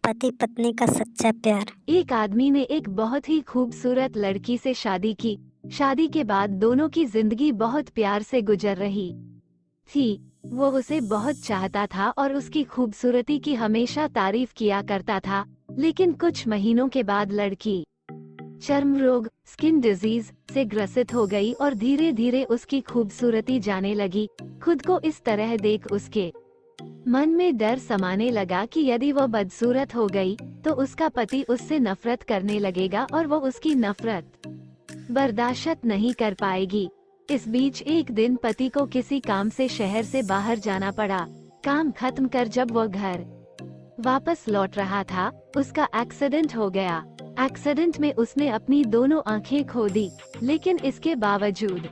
पति पत्नी का सच्चा प्यार। एक आदमी ने एक बहुत ही खूबसूरत लड़की से शादी की। शादी के बाद दोनों की जिंदगी बहुत प्यार से गुजर रही थी। वो उसे बहुत चाहता था और उसकी खूबसूरती की हमेशा तारीफ किया करता था। लेकिन कुछ महीनों के बाद लड़की चर्म रोग स्किन डिजीज से ग्रसित हो गई और धीरे धीरे उसकी खूबसूरती जाने लगी। खुद को इस तरह देख उसके मन में डर समाने लगा कि यदि वो बदसूरत हो गई तो उसका पति उससे नफरत करने लगेगा और वो उसकी नफरत बर्दाश्त नहीं कर पाएगी। इस बीच एक दिन पति को किसी काम से शहर से बाहर जाना पड़ा। काम खत्म कर जब वो घर वापस लौट रहा था, उसका एक्सीडेंट हो गया। एक्सीडेंट में उसने अपनी दोनों आंखें खो दी, लेकिन इसके बावजूद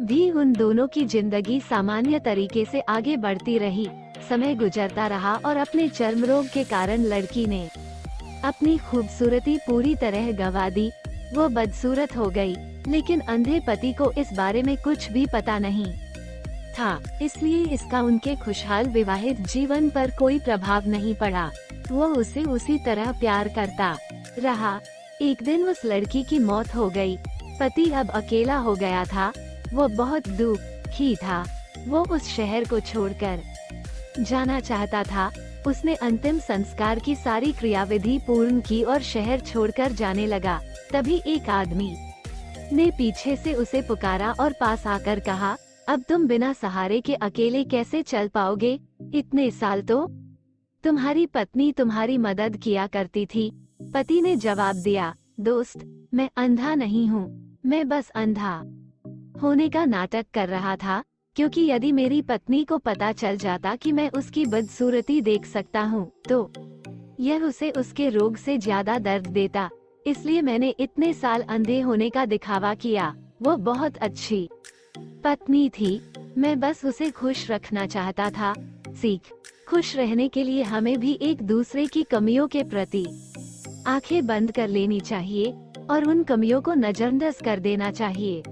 भी उन दोनों की जिंदगी सामान्य तरीके से आगे बढ़ती रही। समय गुजरता रहा और अपने चर्म रोग के कारण लड़की ने अपनी खूबसूरती पूरी तरह गंवा दी। वो बदसूरत हो गई, लेकिन अंधे पति को इस बारे में कुछ भी पता नहीं था, इसलिए इसका उनके खुशहाल विवाहित जीवन पर कोई प्रभाव नहीं पड़ा। वो उसे उसी तरह प्यार करता रहा। एक दिन उस लड़की की मौत हो गई। पति अब अकेला हो गया था। वो बहुत दुखी था। वो उस शहर को छोड़कर जाना चाहता था। उसने अंतिम संस्कार की सारी क्रियाविधि पूर्ण की और शहर छोड़कर जाने लगा। तभी एक आदमी ने पीछे से उसे पुकारा और पास आकर कहा, अब तुम बिना सहारे के अकेले कैसे चल पाओगे? इतने साल तो तुम्हारी पत्नी तुम्हारी मदद किया करती थी। पति ने जवाब दिया, दोस्त, मैं अंधा नहीं हूँ, मैं बस अंधा होने का नाटक कर रहा था, क्योंकि यदि मेरी पत्नी को पता चल जाता कि मैं उसकी बदसूरती देख सकता हूँ, तो यह उसे उसके रोग से ज्यादा दर्द देता। इसलिए मैंने इतने साल अंधे होने का दिखावा किया। वो बहुत अच्छी पत्नी थी, मैं बस उसे खुश रखना चाहता था। सीख, खुश रहने के लिए हमें भी एक दूसरे की कमियों के प्रति आंखें बंद कर लेनी चाहिए और उन कमियों को नजरअंदाज कर देना चाहिए।